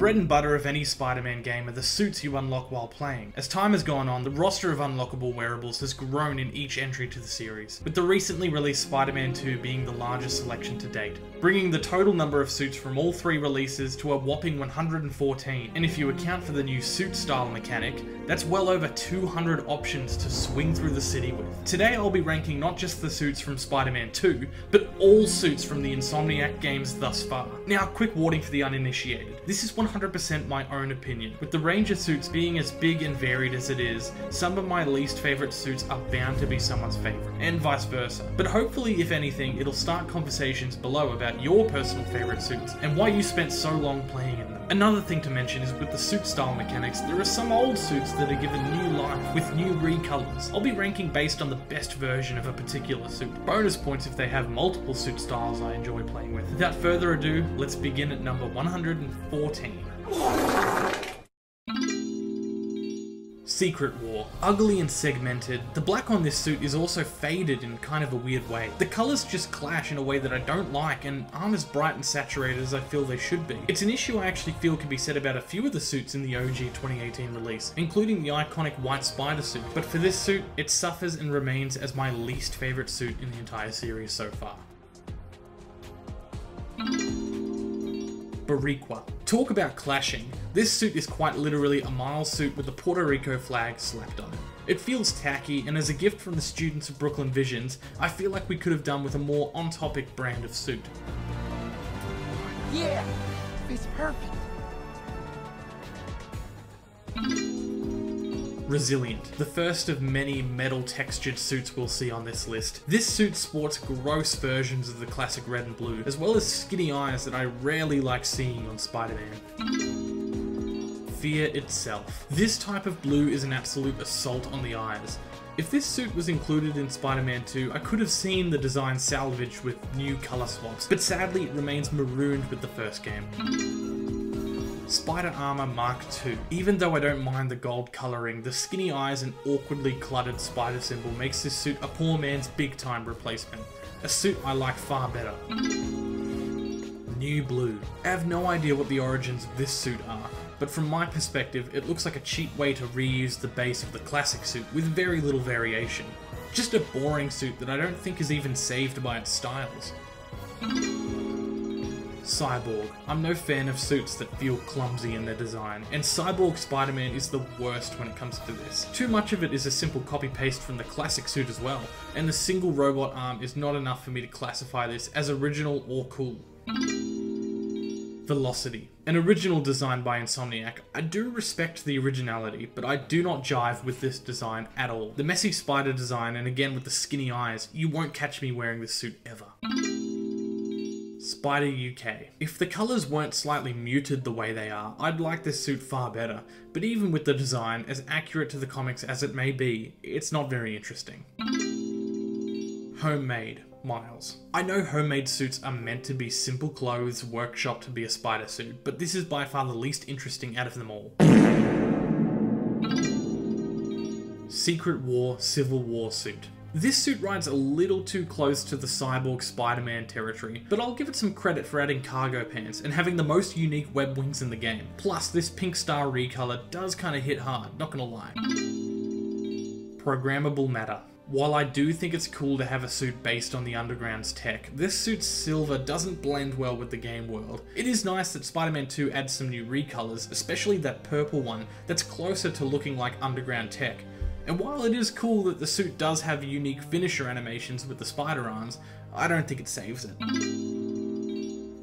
bread and butter of any Spider-Man game are the suits you unlock while playing. As time has gone on, the roster of unlockable wearables has grown in each entry to the series, with the recently released Spider-Man 2 being the largest selection to date, bringing the total number of suits from all three releases to a whopping 114, and if you account for the new suit style mechanic, that's well over 200 options to swing through the city with. Today I'll be ranking not just the suits from Spider-Man 2, but all suits from the Insomniac games thus far. Now, quick warning for the uninitiated. This is 100% my own opinion. With the range of suits being as big and varied as it is, some of my least favourite suits are bound to be someone's favourite, and vice versa. But hopefully, if anything, it'll start conversations below about your personal favourite suits, and why you spent so long playing in them. Another thing to mention is with the suit style mechanics, there are some old suits that are given new life with new recolors. I'll be ranking based on the best version of a particular suit. Bonus points if they have multiple suit styles I enjoy playing with. Without further ado, let's begin at number 114. Secret War. Ugly and segmented, the black on this suit is also faded in kind of a weird way. The colours just clash in a way that I don't like and aren't as bright and saturated as I feel they should be. It's an issue I actually feel can be said about a few of the suits in the OG 2018 release, including the iconic white spider suit, but for this suit, it suffers and remains as my least favourite suit in the entire series so far. Boricua. Talk about clashing. This suit is quite literally a Miles suit with the Puerto Rico flag slapped on it. It feels tacky, and as a gift from the students of Brooklyn Visions, I feel like we could have done with a more on-topic brand of suit. Yeah, it's perfect. Resilient, the first of many metal textured suits we'll see on this list. This suit sports gross versions of the classic red and blue, as well as skinny eyes that I rarely like seeing on Spider-Man. Fear itself. This type of blue is an absolute assault on the eyes. If this suit was included in Spider-Man 2, I could have seen the design salvaged with new colour swaps, but sadly it remains marooned with the first game. Spider Armor Mark II. Even though I don't mind the gold colouring, the skinny eyes and awkwardly cluttered spider symbol makes this suit a poor man's big time replacement. A suit I like far better. New Blue. I have no idea what the origins of this suit are, but from my perspective it looks like a cheap way to reuse the base of the classic suit with very little variation. Just a boring suit that I don't think is even saved by its styles. Cyborg. I'm no fan of suits that feel clumsy in their design, and Cyborg Spider-Man is the worst when it comes to this. Too much of it is a simple copy-paste from the classic suit as well, and the single robot arm is not enough for me to classify this as original or cool. Velocity. An original design by Insomniac. I do respect the originality, but I do not jive with this design at all. The messy spider design, and again with the skinny eyes, you won't catch me wearing this suit ever. Spider UK. If the colours weren't slightly muted the way they are, I'd like this suit far better, but even with the design, as accurate to the comics as it may be, it's not very interesting. Homemade. Miles. I know homemade suits are meant to be simple clothes workshopped to be a spider suit, but this is by far the least interesting out of them all. Secret War Civil War suit. This suit rides a little too close to the Cyborg Spider-Man territory, but I'll give it some credit for adding cargo pants and having the most unique web wings in the game. Plus, this pink star recolor does kinda hit hard, not gonna lie. Programmable matter. While I do think it's cool to have a suit based on the Underground's tech, this suit's silver doesn't blend well with the game world. It is nice that Spider-Man 2 adds some new recolors, especially that purple one that's closer to looking like Underground tech. And while it is cool that the suit does have unique finisher animations with the spider arms, I don't think it saves it.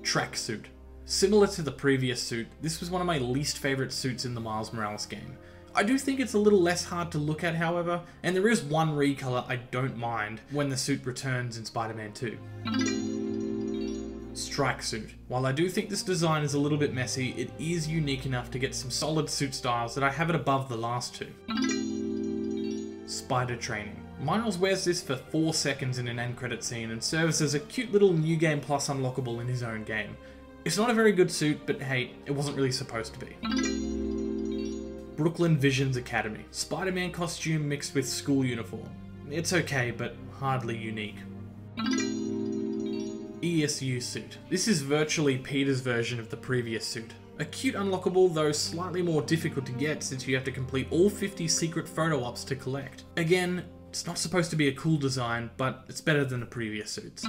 Tracksuit. Similar to the previous suit, this was one of my least favourite suits in the Miles Morales game. I do think it's a little less hard to look at, however, and there is one recolor I don't mind when the suit returns in Spider-Man 2. Strike suit. While I do think this design is a little bit messy, it is unique enough to get some solid suit styles that I have it above the last two. Spider training. Miles wears this for 4 seconds in an end credit scene and serves as a cute little New Game Plus unlockable in his own game. It's not a very good suit, but hey, it wasn't really supposed to be. Brooklyn Visions Academy. Spider-Man costume mixed with school uniform. It's okay, but hardly unique. ESU suit. This is virtually Peter's version of the previous suit. A cute unlockable, though slightly more difficult to get since you have to complete all 50 secret photo ops to collect. Again, it's not supposed to be a cool design, but it's better than the previous suits.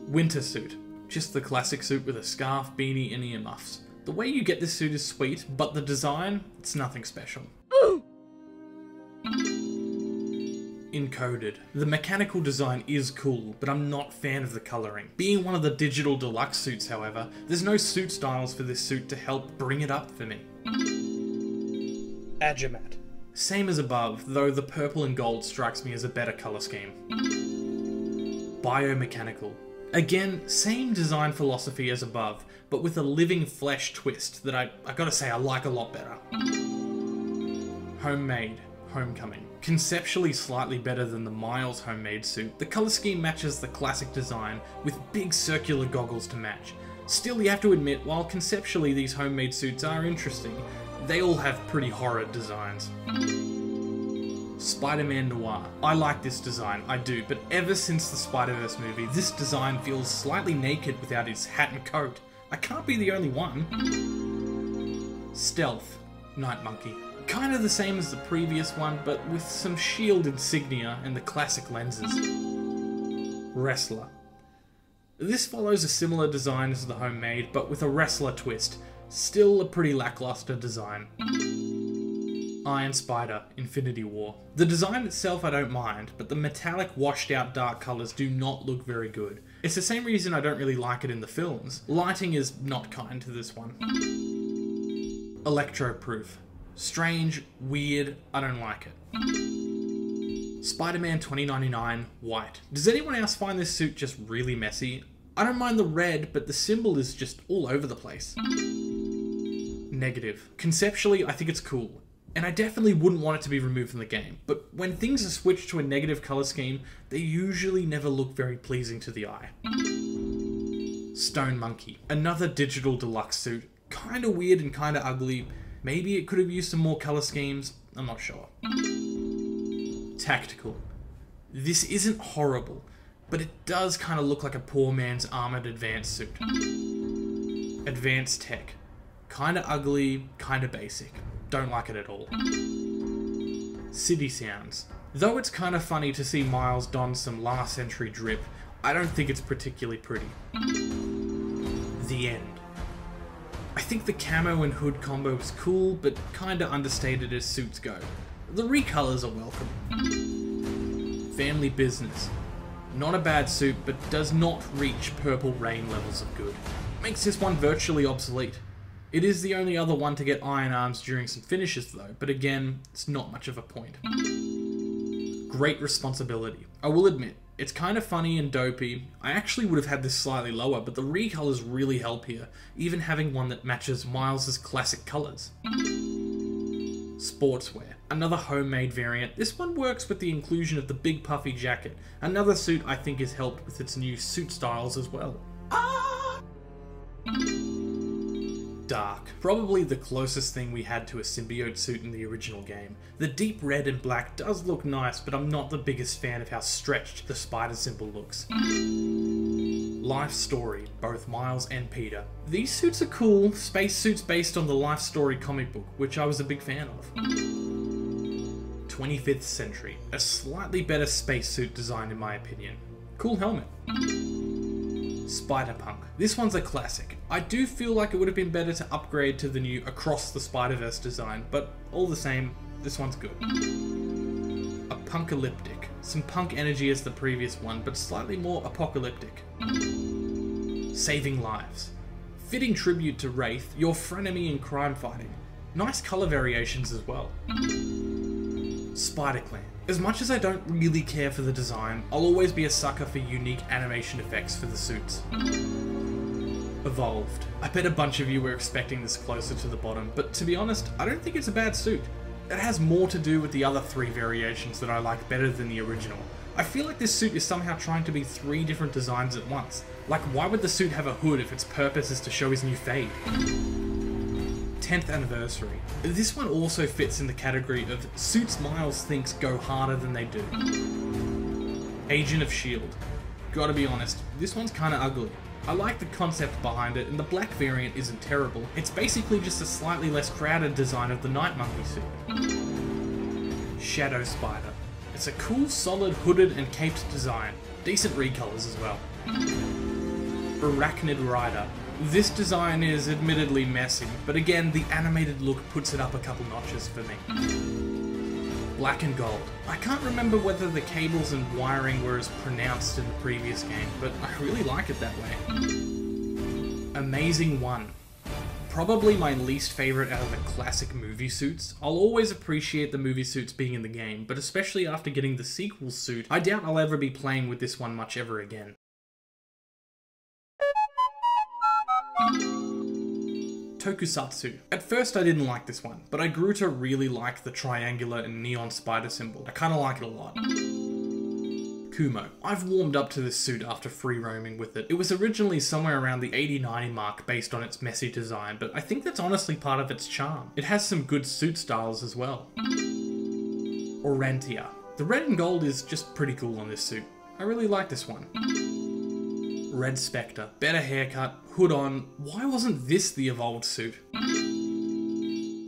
Winter suit. Just the classic suit with a scarf, beanie and earmuffs. The way you get this suit is sweet, but the design, it's nothing special. Encoded. The mechanical design is cool, but I'm not a fan of the colouring. Being one of the digital deluxe suits, however, there's no suit styles for this suit to help bring it up for me. Agimat. Same as above, though the purple and gold strikes me as a better colour scheme. Biomechanical. Again, same design philosophy as above, but with a living flesh twist that I gotta say I like a lot better. Homemade. Homecoming. Conceptually slightly better than the Miles homemade suit, the colour scheme matches the classic design with big circular goggles to match. Still, you have to admit, while conceptually these homemade suits are interesting, they all have pretty horrid designs. Spider-Man Noir. I like this design, I do, but ever since the Spider-Verse movie, this design feels slightly naked without his hat and coat. I can't be the only one. Stealth. Night Monkey. Kind of the same as the previous one, but with some shield insignia and the classic lenses. Wrestler. This follows a similar design as the homemade, but with a wrestler twist. Still a pretty lackluster design. Iron Spider, Infinity War. The design itself I don't mind, but the metallic washed out dark colours do not look very good. It's the same reason I don't really like it in the films. Lighting is not kind to this one. Electro-proof. Strange, weird, I don't like it. Spider-Man 2099, white. Does anyone else find this suit just really messy? I don't mind the red, but the symbol is just all over the place. Negative. Conceptually, I think it's cool, and I definitely wouldn't want it to be removed from the game, but when things are switched to a negative colour scheme, they usually never look very pleasing to the eye. Stone Monkey. Another digital deluxe suit. Kinda weird and kinda ugly. Maybe it could have used some more colour schemes, I'm not sure. Tactical. This isn't horrible, but it does kind of look like a poor man's armoured advanced suit. Advanced tech. Kinda ugly, kinda basic. Don't like it at all. City sounds. Though it's kinda funny to see Miles don some last century drip, I don't think it's particularly pretty. The end. I think the camo and hood combo is cool, but kinda understated as suits go. The recolors are welcome. Family Business. Not a bad suit, but does not reach Purple Rain levels of good. Makes this one virtually obsolete. It is the only other one to get iron arms during some finishes though, but again, it's not much of a point. Great responsibility. I will admit, it's kind of funny and dopey. I actually would have had this slightly lower, but the recolors really help here, even having one that matches Miles' classic colours. Sportswear. Another homemade variant. This one works with the inclusion of the big puffy jacket. Another suit I think is helped with its new suit styles as well. Dark. Probably the closest thing we had to a symbiote suit in the original game. The deep red and black does look nice, but I'm not the biggest fan of how stretched the spider symbol looks. Life story, both Miles and Peter. These suits are cool, space suits based on the Life Story comic book, which I was a big fan of. 25th Century, a slightly better spacesuit design in my opinion. Cool helmet. Spider-Punk. This one's a classic. I do feel like it would have been better to upgrade to the new Across the Spider-Verse design, but all the same, this one's good. Punkalyptic. Some punk energy as the previous one, but slightly more apocalyptic. Saving lives. Fitting tribute to Wraith, your frenemy in crime fighting. Nice colour variations as well. Spider-Clan. As much as I don't really care for the design, I'll always be a sucker for unique animation effects for the suits. Evolved. I bet a bunch of you were expecting this closer to the bottom, but to be honest, I don't think it's a bad suit. It has more to do with the other three variations that I like better than the original. I feel like this suit is somehow trying to be 3 different designs at once. Like, why would the suit have a hood if its purpose is to show his new fade? 10th anniversary. This one also fits in the category of suits Miles thinks go harder than they do. Agent of S.H.I.E.L.D. Gotta be honest, this one's kinda ugly. I like the concept behind it, and the black variant isn't terrible. It's basically just a slightly less crowded design of the Night Monkey suit. Shadow Spider. It's a cool, solid, hooded and caped design. Decent recolors as well. Arachnid Rider. This design is admittedly messy, but again, the animated look puts it up a couple notches for me. Black and Gold. I can't remember whether the cables and wiring were as pronounced in the previous game, but I really like it that way. Amazing One. Probably my least favourite out of the classic movie suits. I'll always appreciate the movie suits being in the game, but especially after getting the sequel suit, I doubt I'll ever be playing with this one much ever again. Tokusatsu. At first I didn't like this one, but I grew to really like the triangular and neon spider symbol. I kinda like it a lot. Kumo. I've warmed up to this suit after free roaming with it. It was originally somewhere around the 80-90 mark based on its messy design, but I think that's honestly part of its charm. It has some good suit styles as well. Orantia. The red and gold is just pretty cool on this suit. I really like this one. Red Spectre. Better haircut, hood on. Why wasn't this the evolved suit?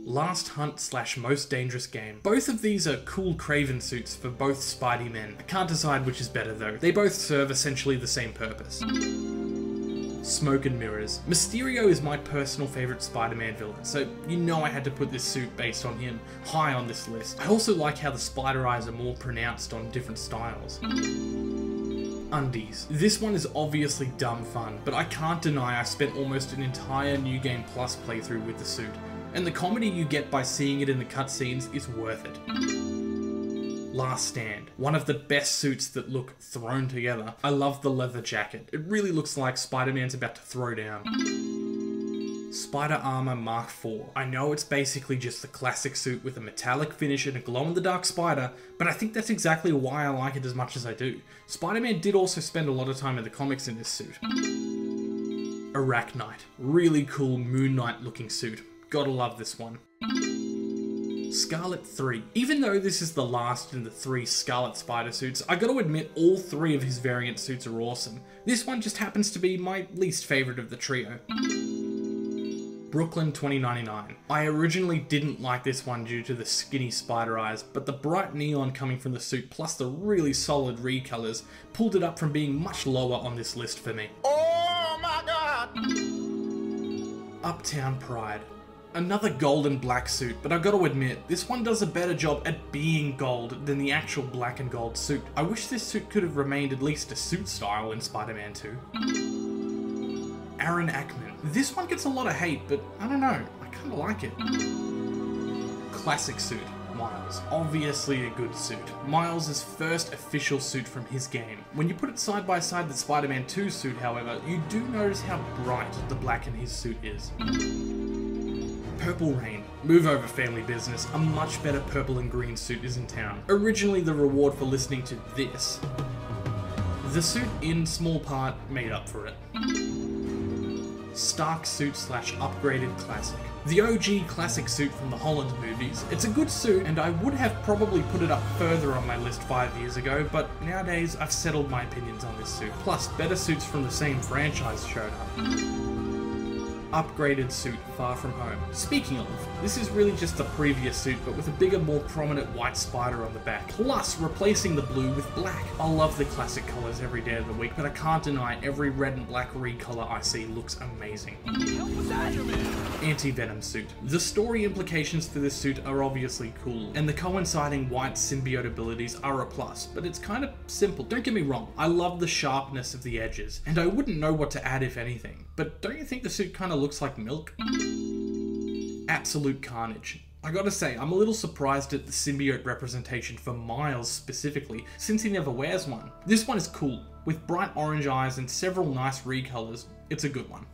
Last Hunt / Most Dangerous Game. Both of these are cool Kraven suits for both Spidey-Men. I can't decide which is better though. They both serve essentially the same purpose. Smoke and Mirrors. Mysterio is my personal favourite Spider-Man villain, so you know I had to put this suit based on him high on this list. I also like how the spider eyes are more pronounced on different styles. Undies. This one is obviously dumb fun, but I can't deny I spent almost an entire New Game Plus playthrough with the suit, and the comedy you get by seeing it in the cutscenes is worth it. Last Stand. One of the best suits that look thrown together. I love the leather jacket. It really looks like Spider-Man's about to throw down. Spider Armor Mark IV. I know it's basically just the classic suit with a metallic finish and a glow-in-the-dark spider, but I think that's exactly why I like it as much as I do. Spider-Man did also spend a lot of time in the comics in this suit. Arachnite. Really cool Moon Knight looking suit. Gotta love this one. Scarlet 3. Even though this is the last in the 3 Scarlet Spider suits, I gotta admit all 3 of his variant suits are awesome. This one just happens to be my least favourite of the trio. Brooklyn 2099. I originally didn't like this one due to the skinny spider eyes, but the bright neon coming from the suit plus the really solid recolors pulled it up from being much lower on this list for me. Oh my god! Uptown Pride. Another gold and black suit, but I've got to admit, this one does a better job at being gold than the actual black and gold suit. I wish this suit could have remained at least a suit style in Spider-Man 2. Aaron Ackman. This one gets a lot of hate, but I don't know, I kinda like it. Classic suit. Miles. Obviously a good suit. Miles' first official suit from his game. When you put it side by side with Spider-Man 2 suit, however, you do notice how bright the black in his suit is. Purple Rain. Move over, family business. A much better purple and green suit is in town. Originally the reward for listening to this. The suit, in small part, made up for it. Stark suit / upgraded classic. The OG classic suit from the Holland movies. It's a good suit, and I would have probably put it up further on my list 5 years ago, but nowadays I've settled my opinions on this suit. Plus, better suits from the same franchise showed up. Upgraded suit, Far From Home. Speaking of, this is really just the previous suit, but with a bigger, more prominent white spider on the back. Plus, replacing the blue with black. I love the classic colours every day of the week, but I can't deny every red and black recolor I see looks amazing. Anti-Venom suit. The story implications for this suit are obviously cool, and the coinciding white symbiote abilities are a plus, but it's kind of simple. Don't get me wrong, I love the sharpness of the edges, and I wouldn't know what to add if anything, but don't you think the suit kind of looks like milk? Absolute Carnage. I gotta say, I'm a little surprised at the symbiote representation for Miles specifically, since he never wears one. This one is cool. With bright orange eyes and several nice recolors, it's a good one.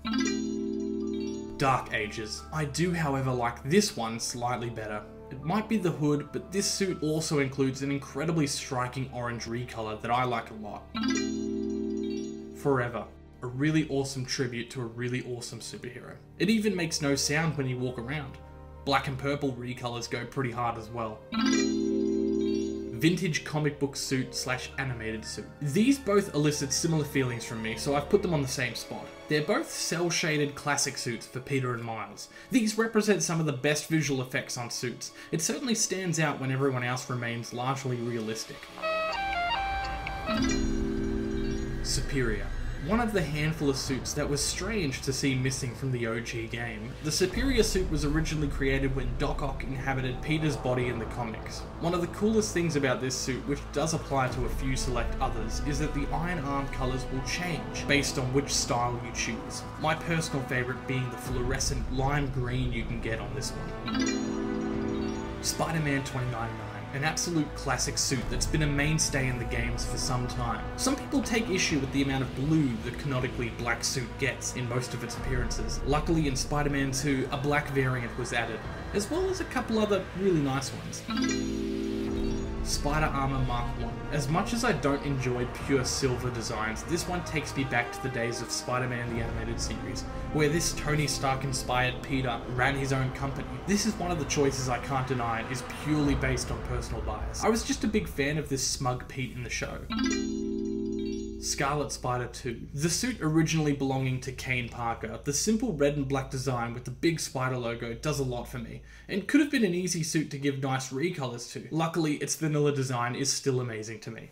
Dark Ages. I do, however, like this one slightly better. It might be the hood, but this suit also includes an incredibly striking orange recolor that I like a lot. Forever. A really awesome tribute to a really awesome superhero. It even makes no sound when you walk around. Black and purple recolors go pretty hard as well. vintage comic book suit slash animated suit. These both elicit similar feelings from me, so I've put them on the same spot. They're both cel-shaded classic suits for Peter and Miles. These represent some of the best visual effects on suits. It certainly stands out when everyone else remains largely realistic. Superior. One of the handful of suits that was strange to see missing from the OG game. The Superior suit was originally created when Doc Ock inhabited Peter's body in the comics. One of the coolest things about this suit, which does apply to a few select others, is that the Iron Arm colours will change based on which style you choose. My personal favourite being the fluorescent lime green you can get on this one. Spider-Man 2099. An absolute classic suit that's been a mainstay in the games for some time. Some people take issue with the amount of blue the canonically black suit gets in most of its appearances. Luckily in Spider-Man 2, a black variant was added, as well as a couple other really nice ones. Spider Armor Mark 1. As much as I don't enjoy pure silver designs, this one takes me back to the days of Spider-Man the Animated Series, where this Tony Stark inspired Peter ran his own company. This is one of the choices I can't deny and is purely based on personal bias. I was just a big fan of this smug Pete in the show. Scarlet Spider 2. The suit originally belonging to Kane Parker, the simple red and black design with the big spider logo does a lot for me, and could have been an easy suit to give nice recolors to. Luckily, its vanilla design is still amazing to me.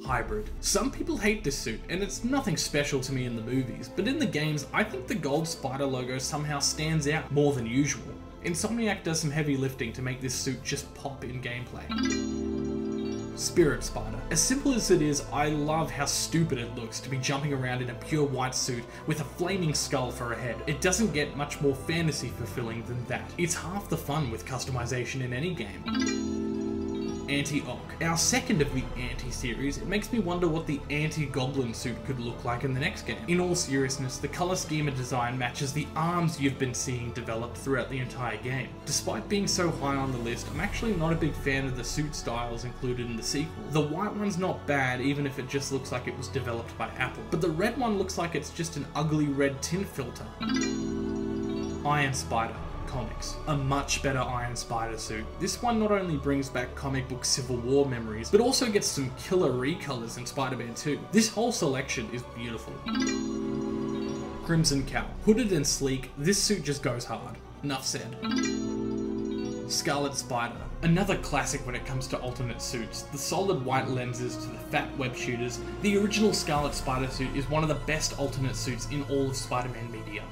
Hybrid. Some people hate this suit, and it's nothing special to me in the movies, but in the games, I think the gold spider logo somehow stands out more than usual. Insomniac does some heavy lifting to make this suit just pop in gameplay. Spirit Spider. As simple as it is, I love how stupid it looks to be jumping around in a pure white suit with a flaming skull for a head. It doesn't get much more fantasy fulfilling than that. It's half the fun with customization in any game. Anti-Ock. Our second of the Anti-series, it makes me wonder what the Anti-Goblin suit could look like in the next game. In all seriousness, the colour scheme and design matches the arms you've been seeing developed throughout the entire game. Despite being so high on the list, I'm actually not a big fan of the suit styles included in the sequel. The white one's not bad, even if it just looks like it was developed by Apple, but the red one looks like it's just an ugly red tint filter. Iron Spider. Comics. A much better Iron Spider suit. This one not only brings back comic book Civil War memories, but also gets some killer recolors in Spider-Man 2. This whole selection is beautiful. Crimson Cowl. Hooded and sleek, this suit just goes hard. Enough said. Scarlet Spider. Another classic when it comes to alternate suits. The solid white lenses to the fat web shooters, the original Scarlet Spider suit is one of the best alternate suits in all of Spider-Man media.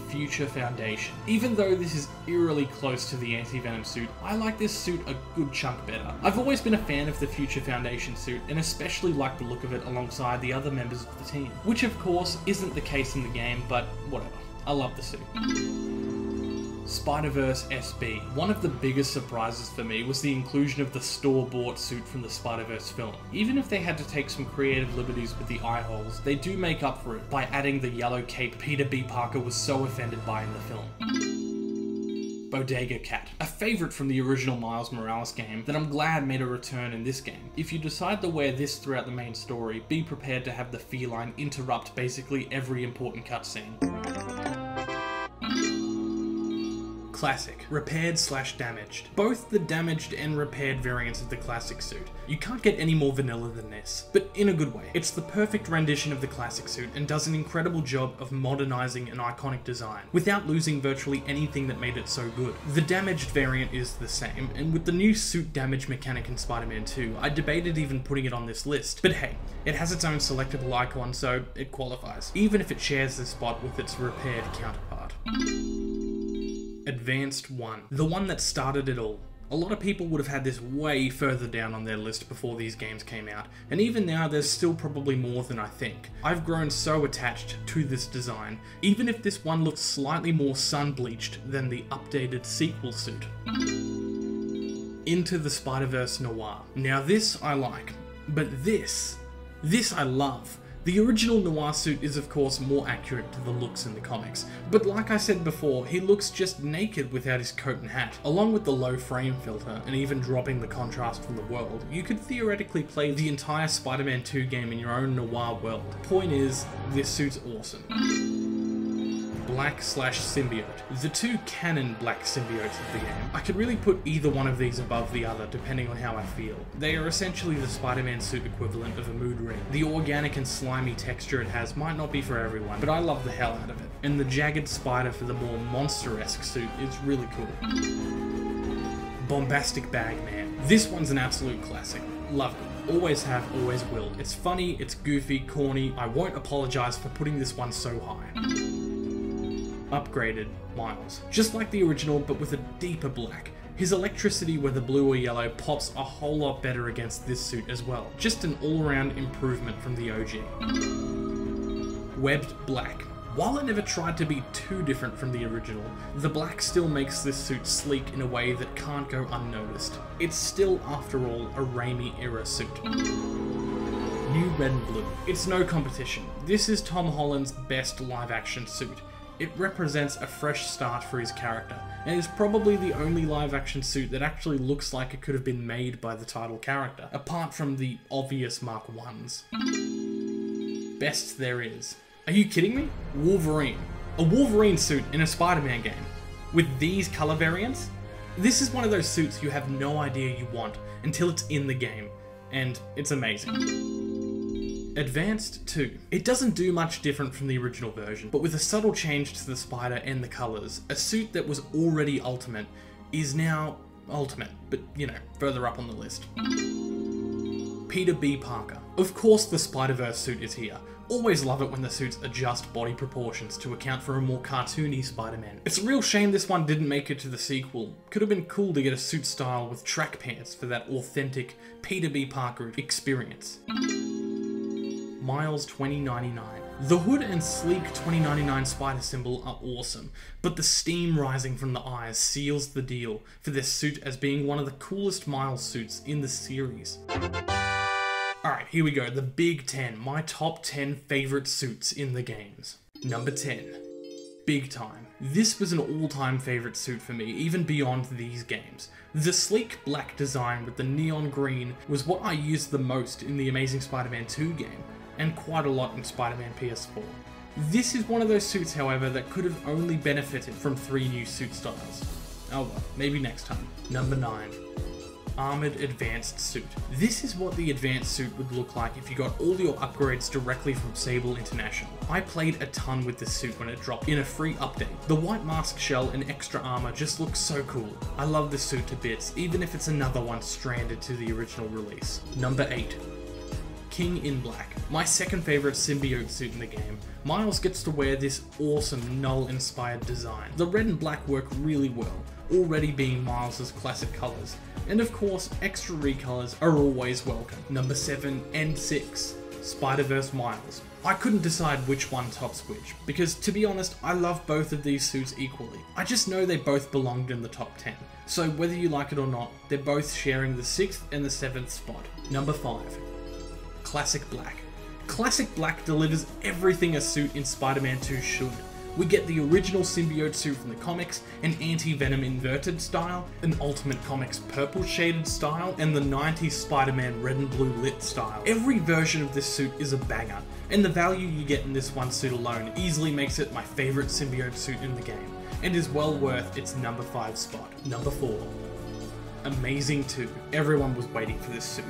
Future Foundation. Even though this is eerily close to the Anti-Venom suit, I like this suit a good chunk better. I've always been a fan of the Future Foundation suit, and especially like the look of it alongside the other members of the team. Which of course isn't the case in the game, but whatever. I love the suit. Spider-Verse SB. One of the biggest surprises for me was the inclusion of the store-bought suit from the Spider-Verse film. Even if they had to take some creative liberties with the eye holes, they do make up for it by adding the yellow cape Peter B. Parker was so offended by in the film. Bodega Cat. A favourite from the original Miles Morales game that I'm glad made a return in this game. If you decide to wear this throughout the main story, be prepared to have the feline interrupt basically every important cutscene. Classic. Repaired/damaged. Both the damaged and repaired variants of the classic suit. You can't get any more vanilla than this, but in a good way. It's the perfect rendition of the classic suit and does an incredible job of modernising an iconic design, without losing virtually anything that made it so good. The damaged variant is the same, and with the new suit damage mechanic in Spider-Man 2, I debated even putting it on this list, but hey, it has its own selectable icon, so it qualifies, even if it shares the spot with its repaired counterpart. Advanced 1. The one that started it all. A lot of people would have had this way further down on their list before these games came out, and even now there's still probably more than I think. I've grown so attached to this design, even if this one looks slightly more sun-bleached than the updated sequel suit. Into the Spider-Verse Noir. Now this I like, but this I love. The original Noir suit is of course more accurate to the looks in the comics, but like I said before, he looks just naked without his coat and hat. Along with the low frame filter, and even dropping the contrast from the world, you could theoretically play the entire Spider-Man 2 game in your own Noir world. Point is, this suit's awesome. Black/Symbiote. The two canon Black symbiotes of the game. I could really put either one of these above the other depending on how I feel. They are essentially the Spider-Man suit equivalent of a mood ring. The organic and slimy texture it has might not be for everyone, but I love the hell out of it. And the jagged spider for the more monster-esque suit is really cool. Bombastic Bagman. This one's an absolute classic. Love it. Always have, always will. It's funny, it's goofy, corny. I won't apologize for putting this one so high. Upgraded Miles. Just like the original, but with a deeper black. His electricity, whether blue or yellow, pops a whole lot better against this suit as well. Just an all-around improvement from the OG. Webbed Black. While it never tried to be too different from the original, the black still makes this suit sleek in a way that can't go unnoticed. It's still, after all, a Raimi-era suit. New Red and Blue. It's no competition. This is Tom Holland's best live-action suit. It represents a fresh start for his character, and is probably the only live-action suit that actually looks like it could have been made by the title character, apart from the obvious Mark 1s. Best there is. Are you kidding me? Wolverine. A Wolverine suit in a Spider-Man game. With these colour variants? This is one of those suits you have no idea you want until it's in the game, and it's amazing. Advanced 2. It doesn't do much different from the original version, but with a subtle change to the spider and the colours, a suit that was already Ultimate is now Ultimate, but you know, further up on the list. Peter B. Parker. Of course the Spider-Verse suit is here. Always love it when the suits adjust body proportions to account for a more cartoony Spider-Man. It's a real shame this one didn't make it to the sequel. Could have been cool to get a suit style with track pants for that authentic Peter B. Parker experience. Miles 2099. The hood and sleek 2099 spider symbol are awesome, but the steam rising from the eyes seals the deal for this suit as being one of the coolest Miles suits in the series. Alright, here we go, the Big 10, my top 10 favourite suits in the games. Number 10. Big Time. This was an all-time favourite suit for me, even beyond these games. The sleek black design with the neon green was what I used the most in the Amazing Spider-Man 2 game, and quite a lot in Spider-Man PS4. This is one of those suits, however, that could have only benefited from 3 new suit styles. Oh well, maybe next time. Number 9. Armored Advanced Suit. This is what the Advanced Suit would look like if you got all your upgrades directly from Sable International. I played a ton with this suit when it dropped in a free update. The white mask shell and extra armor just looks so cool. I love this suit to bits, even if it's another one stranded to the original release. Number 8. King in Black. My second favourite symbiote suit in the game. Miles gets to wear this awesome Null-inspired design. The red and black work really well, already being Miles' classic colours. And of course, extra recolours are always welcome. Number 7 and 6. Spider-Verse Miles. I couldn't decide which one tops which, because to be honest, I love both of these suits equally. I just know they both belonged in the top 10. So whether you like it or not, they're both sharing the 6th and the 7th spot. Number 5. Classic Black. Classic Black delivers everything a suit in Spider-Man 2 should. We get the original symbiote suit from the comics, an anti-venom inverted style, an Ultimate Comics purple shaded style, and the 90s Spider-Man red and blue lit style. Every version of this suit is a banger, and the value you get in this one suit alone easily makes it my favourite symbiote suit in the game, and is well worth its number 5 spot. Number 4. Amazing 2. Everyone was waiting for this suit.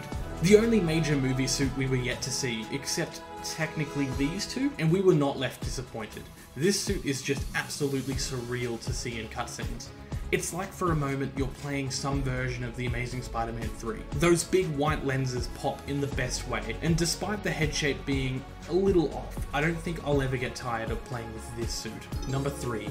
The only major movie suit we were yet to see, except technically these two, and we were not left disappointed. This suit is just absolutely surreal to see in cutscenes. It's like for a moment you're playing some version of The Amazing Spider-Man 3. Those big white lenses pop in the best way, and despite the head shape being a little off, I don't think I'll ever get tired of playing with this suit. Number 3.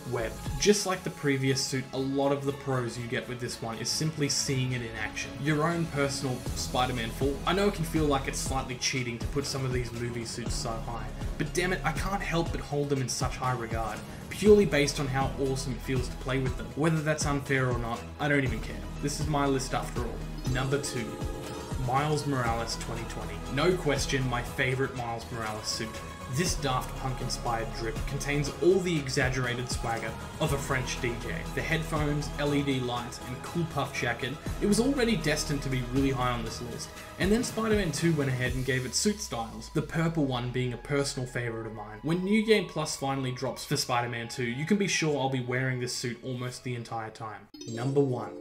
Webbed. Just like the previous suit, a lot of the pros you get with this one is simply seeing it in action. Your own personal Spider-Man fall. I know it can feel like it's slightly cheating to put some of these movie suits so high, but damn it, I can't help but hold them in such high regard, purely based on how awesome it feels to play with them. Whether that's unfair or not, I don't even care. This is my list after all. Number 2. Miles Morales 2020. No question, my favorite Miles Morales suit. This Daft Punk-inspired drip contains all the exaggerated swagger of a French DJ. The headphones, LED lights, and cool puff jacket, it was already destined to be really high on this list. And then Spider-Man 2 went ahead and gave it suit styles, the purple one being a personal favourite of mine. When New Game Plus finally drops for Spider-Man 2, you can be sure I'll be wearing this suit almost the entire time. Number 1.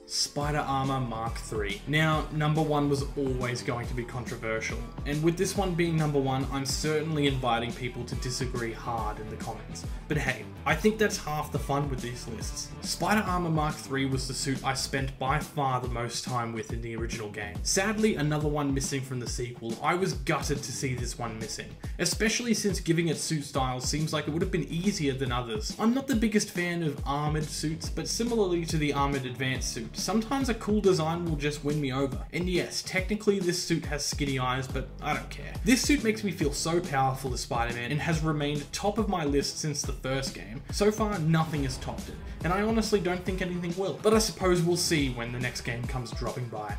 Spider Armor Mark III. Now, number 1 was always going to be controversial, and with this one being number 1, I'm certainly inviting people to disagree hard in the comments. But hey, I think that's half the fun with these lists. Spider Armor Mark III was the suit I spent by far the most time with in the original game. Sadly, another one missing from the sequel. I was gutted to see this one missing, especially since giving it suit styles seems like it would have been easier than others. I'm not the biggest fan of armored suits, but similarly to the Armored Advanced suit, sometimes a cool design will just win me over. And yes, technically this suit has skinny eyes, but I don't care. This suit makes me feel so powerful as Spider-Man and has remained top of my list since the first game. So far, nothing has topped it, and I honestly don't think anything will. But I suppose we'll see when the next game comes dropping by.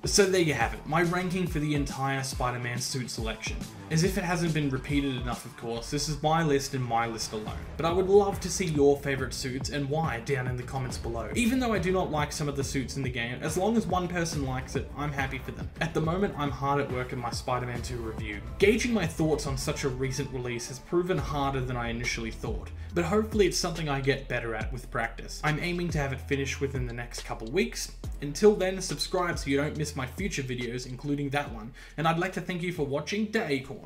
So there you have it, my ranking for the entire Spider-Man suit selection. As if it hasn't been repeated enough, of course, this is my list and my list alone. But I would love to see your favourite suits and why down in the comments below. Even though I do not like some of the suits in the game, as long as one person likes it, I'm happy for them. At the moment, I'm hard at work in my Spider-Man 2 review. Gauging my thoughts on such a recent release has proven harder than I initially thought, but hopefully it's something I get better at with practice. I'm aiming to have it finished within the next couple weeks. Until then, subscribe so you don't miss my future videos, including that one, and I'd like to thank you for watching DaAcorn.